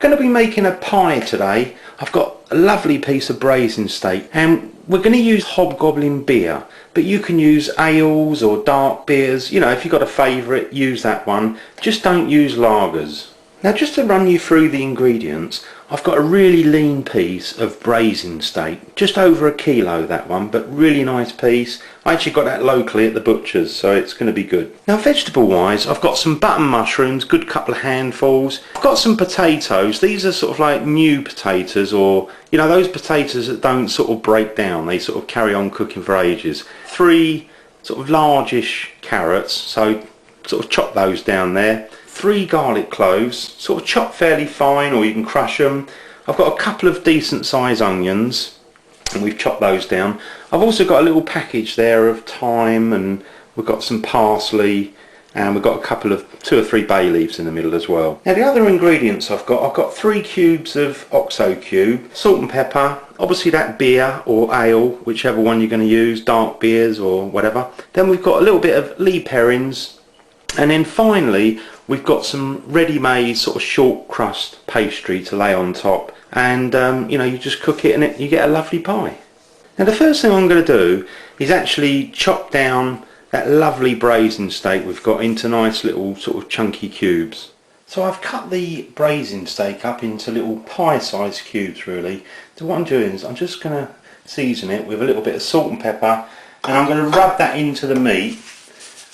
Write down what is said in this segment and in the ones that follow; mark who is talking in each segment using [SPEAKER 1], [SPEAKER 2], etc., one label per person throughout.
[SPEAKER 1] going to be making a pie today. I've got a lovely piece of braising steak and we're going to use hobgoblin beer, but you can use ales or dark beers. You know, if you've got a favourite, use that one. Just don't use lagers. Now, just to run you through the ingredients, I've got a really lean piece of braising steak, just over 1 kilo that one, but really nice piece. I actually got that locally at the butcher's, so it's going to be good. Now, vegetable wise, I've got some button mushrooms, good couple of handfuls. I've got some potatoes. These are sort of like new potatoes, or you know, those potatoes that don't sort of break down, they sort of carry on cooking for ages. 3 sort of largish carrots, so sort of chop those down there. 3 garlic cloves, sort of chopped fairly fine, or you can crush them. I've got a couple of decent size onions and we've chopped those down. I've also got a little package there of thyme, and we've got some parsley, and we've got a couple of 2 or 3 bay leaves in the middle as well. Now, the other ingredients I've got 3 cubes of oxo cube, salt and pepper, obviously that beer or ale, whichever one you're going to use, dark beers or whatever. Then we've got a little bit of Lee Perrins, and then finally we've got some ready-made sort of short crust pastry to lay on top, and you know, you just cook it and you get a lovely pie. Now, the first thing I'm going to do is actually chop down that lovely braising steak we've got into nice little sort of chunky cubes. So I've cut the braising steak up into little pie-sized cubes really. So what I'm doing is I'm just going to season it with a little bit of salt and pepper, and I'm going to rub that into the meat.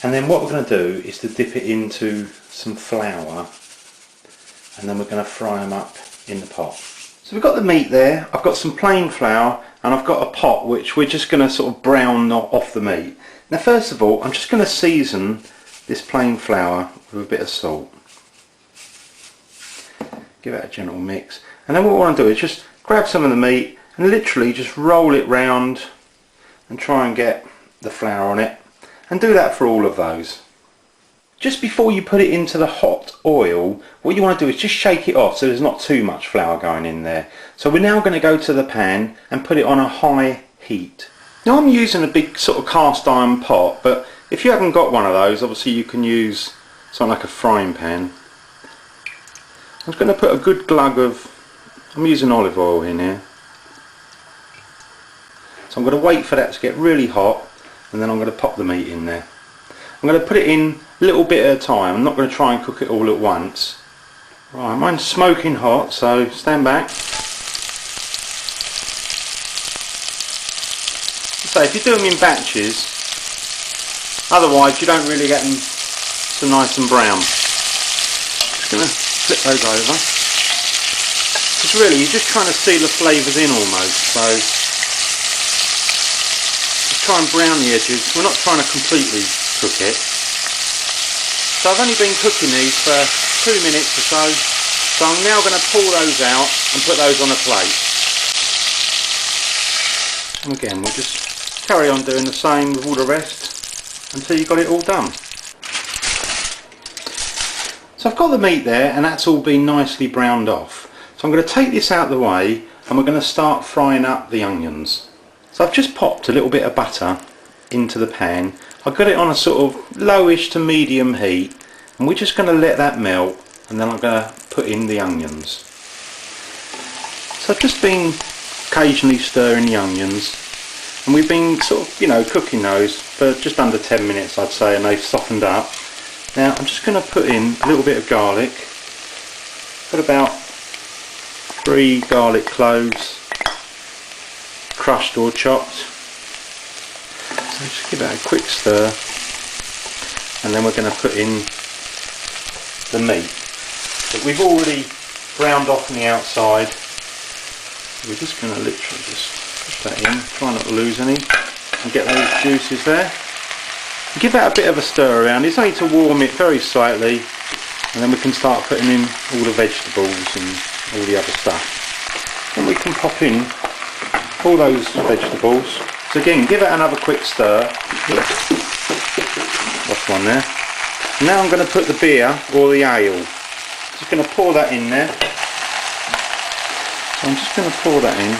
[SPEAKER 1] And then what we're going to do is to dip it into some flour, and then we're going to fry them up in the pot. So we've got the meat there, I've got some plain flour, and I've got a pot which we're just going to sort of brown off the meat. Now, first of all, I'm just going to season this plain flour with a bit of salt. Give it a gentle mix. And then what we want to do is just grab some of the meat and literally just roll it round and try and get the flour on it. And do that for all of those. Just before you put it into the hot oil, what you want to do is just shake it off so there's not too much flour going in there. So we're now going to go to the pan and put it on a high heat. Now, I'm using a big sort of cast iron pot, but if you haven't got one of those, obviously you can use something like a frying pan. I'm just going to put a good glug of, I'm using olive oil in here. So I'm going to wait for that to get really hot, and then I'm going to pop the meat in there. I'm going to put it in a little bit at a time. I'm not going to try and cook it all at once. Right, mine's smoking hot, so stand back. So if you do them in batches, otherwise you don't really get them so nice and brown. Just going to flip those over. Because really you're just trying to seal the flavours in almost, so try and brown the edges. We're not trying to completely cook it. So I've only been cooking these for 2 minutes or so. So I'm now going to pull those out and put those on a plate. And again, we'll just carry on doing the same with all the rest until you've got it all done. So I've got the meat there, and that's all been nicely browned off. So I'm going to take this out of the way, and we're going to start frying up the onions. So I've just popped a little bit of butter into the pan. I've got it on a sort of lowish to medium heat, and we're just going to let that melt, and then I'm going to put in the onions. So I've just been occasionally stirring the onions, and we've been sort of, you know, cooking those for just under 10 minutes I'd say, and they've softened up. Now I'm just going to put in a little bit of garlic. Got about 3 garlic cloves, crushed or chopped. So just give that a quick stir, and then we're going to put in the meat that we've already browned off on the outside. We're just going to literally just push that in, try not to lose any, and get those juices there. Give that a bit of a stir around. It's only to warm it very slightly, and then we can start putting in all the vegetables and all the other stuff. Then we can pop in all those vegetables. So again, give it another quick stir. Lost one there. Now I'm going to put the beer or the ale. Just going to pour that in there. So I'm just going to pour that in.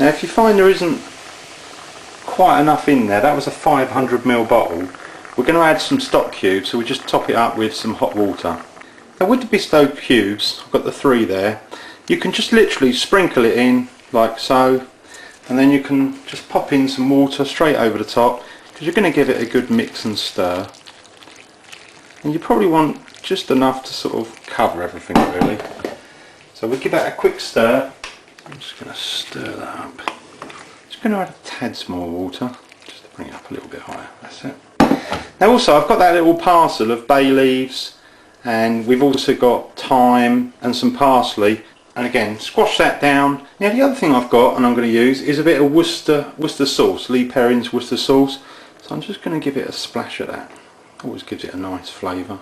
[SPEAKER 1] Now if you find there isn't quite enough in there, that was a 500ml bottle, we're going to add some stock cubes, so we just top it up with some hot water. Now with the Bisto cubes, I've got the 3 there, you can just literally sprinkle it in like so, and then you can just pop in some water straight over the top, because you're going to give it a good mix and stir. And you probably want just enough to sort of cover everything really. So we'll give that a quick stir. I'm just going to stir that up. Just going to add a tad more water, just to bring it up a little bit higher. That's it. Now also I've got that little parcel of bay leaves, and we've also got thyme and some parsley, and again squash that down. Now the other thing I've got and I'm going to use is a bit of Worcester sauce, Lee Perrin's Worcester sauce, so I'm just going to give it a splash of that. Always gives it a nice flavour.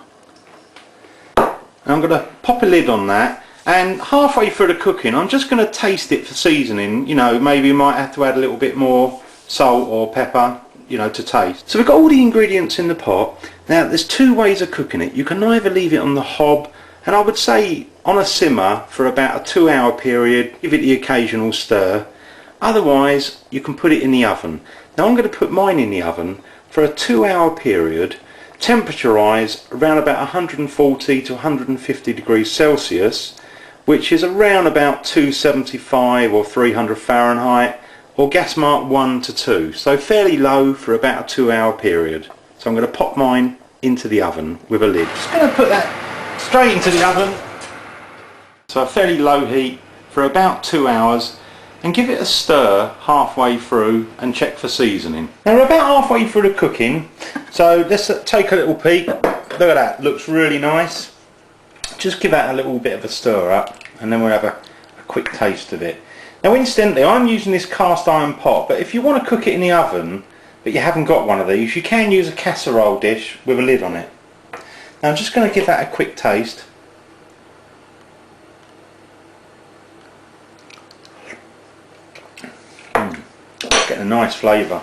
[SPEAKER 1] And I'm going to pop a lid on that, and halfway through the cooking I'm just going to taste it for seasoning. You know, maybe you might have to add a little bit more salt or pepper, you know, to taste. So we've got all the ingredients in the pot. Now there's 2 ways of cooking it. You can either leave it on the hob, and I would say on a simmer for about a 2-hour period, give it the occasional stir. Otherwise you can put it in the oven. Now I'm going to put mine in the oven for a 2-hour period, temperature-wise around about 140 to 150 degrees Celsius, which is around about 275 or 300 Fahrenheit, or gas mark 1 to 2, so fairly low for about a 2-hour period. So I'm going to pop mine into the oven with a lid. Just going to put that straight into the oven, so a fairly low heat for about 2 hours, and give it a stir halfway through and check for seasoning. Now we're about halfway through the cooking, so let's take a little peek. Look at that, looks really nice. Just give that a little bit of a stir up, and then we'll have a quick taste of it. Now incidentally, I'm using this cast iron pot, but if you want to cook it in the oven but you haven't got one of these, you can use a casserole dish with a lid on it. Now I'm just going to give that a quick taste. Getting a nice flavour.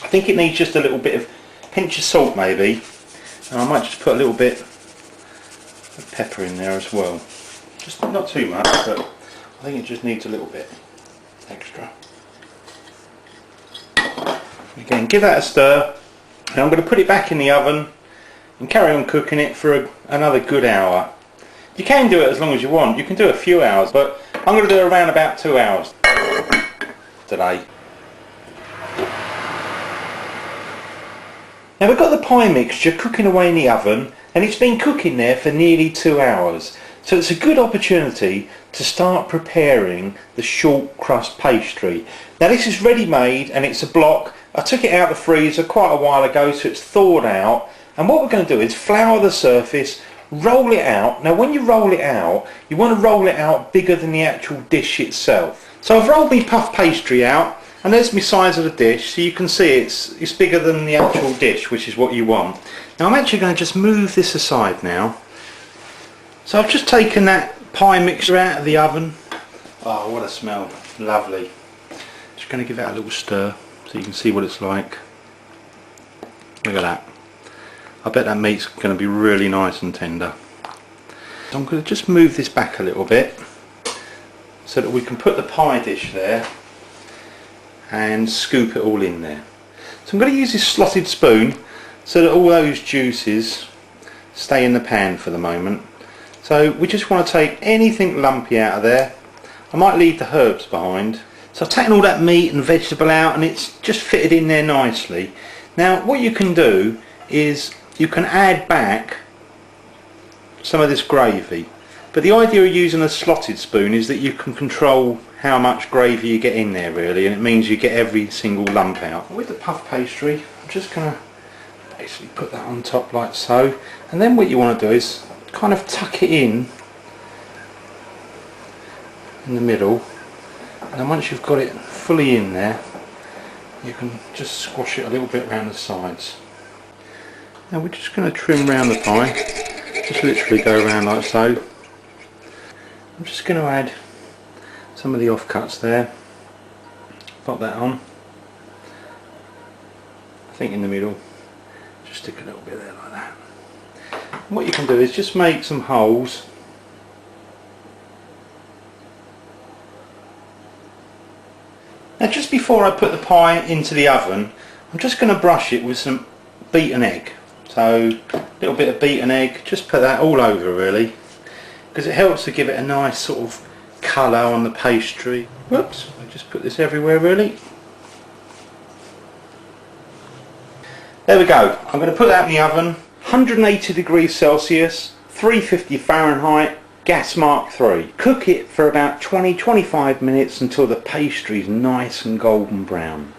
[SPEAKER 1] I think it needs just a little bit of pinch of salt maybe, and I might just put a little bit of pepper in there as well. Just not too much, but I think it just needs a little bit extra. Again, give that a stir, and I'm going to put it back in the oven and carry on cooking it for another good hour. You can do it as long as you want. You can do a few hours, but I'm going to do around about 2 hours today. Now we've got the pie mixture cooking away in the oven, and it's been cooking there for nearly 2 hours. So it's a good opportunity to start preparing the short crust pastry. Now this is ready made, and it's a block. I took it out of the freezer quite a while ago, so it's thawed out, and what we're going to do is flour the surface, roll it out. Now when you roll it out, you want to roll it out bigger than the actual dish itself. So I've rolled my puff pastry out, and there's my size of the dish, so you can see it's bigger than the actual dish, which is what you want. Now I'm actually going to just move this aside now. So I've just taken that pie mixture out of the oven. Oh, what a smell, lovely. Just going to give that a little stir so you can see what it's like. Look at that. I bet that meat's going to be really nice and tender. So I'm going to just move this back a little bit so that we can put the pie dish there and scoop it all in there. So I'm going to use this slotted spoon so that all those juices stay in the pan for the moment. So we just want to take anything lumpy out of there. I might leave the herbs behind. So I've taken all that meat and vegetable out, and it's just fitted in there nicely. Now what you can do is you can add back some of this gravy, but the idea of using a slotted spoon is that you can control how much gravy you get in there really, and it means you get every single lump out. With the puff pastry, I'm just going to basically put that on top like so, and then what you want to do is kind of tuck it in the middle, and then once you've got it fully in there, you can just squash it a little bit around the sides. Now we're just going to trim around the pie, just literally go around like so. I'm just going to add some of the offcuts there, pop that on, I think in the middle, just stick a little bit there like that. And what you can do is just make some holes before I put the pie into the oven, I'm just going to brush it with some beaten egg. So a little bit of beaten egg, just put that all over really, because it helps to give it a nice sort of colour on the pastry. Whoops, I just put this everywhere really. There we go. I'm going to put that in the oven, 180 degrees Celsius, 350 Fahrenheit, gas mark 3. Cook it for about 20-25 minutes until the pastry is nice and golden brown.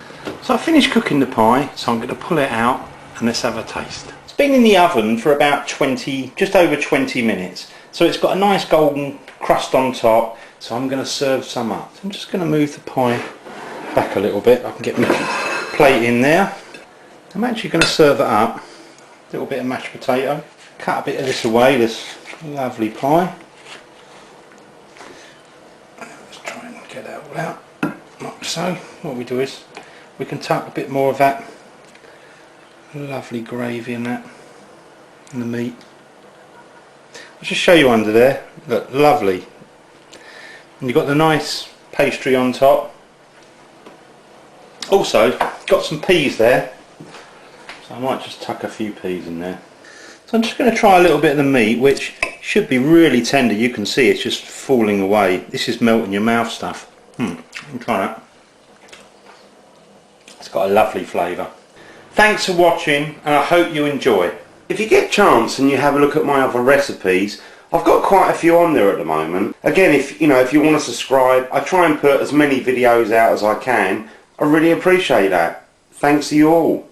[SPEAKER 1] So I finished cooking the pie, so I'm going to pull it out and let's have a taste. It's been in the oven for about just over 20 minutes. So it's got a nice golden crust on top, so I'm going to serve some up. So I'm just going to move the pie back a little bit. I can get my plate in there. I'm actually going to serve it up. A little bit of mashed potato. Cut a bit of this away, this lovely pie. Let's try and get that all out. Like so. What we do is we can tuck a bit more of that lovely gravy in that, and the meat. I'll just show you under there. Look, lovely. And you've got the nice pastry on top. Also, got some peas there. So I might just tuck a few peas in there. So I'm just going to try a little bit of the meat, which should be really tender. You can see it's just falling away. This is melt in your mouth stuff. Let me try that. It's got a lovely flavour. Thanks for watching, and I hope you enjoy. If you get a chance and you have a look at my other recipes, I've got quite a few on there at the moment. Again, if you want to subscribe, I try and put as many videos out as I can. I really appreciate that. Thanks to you all.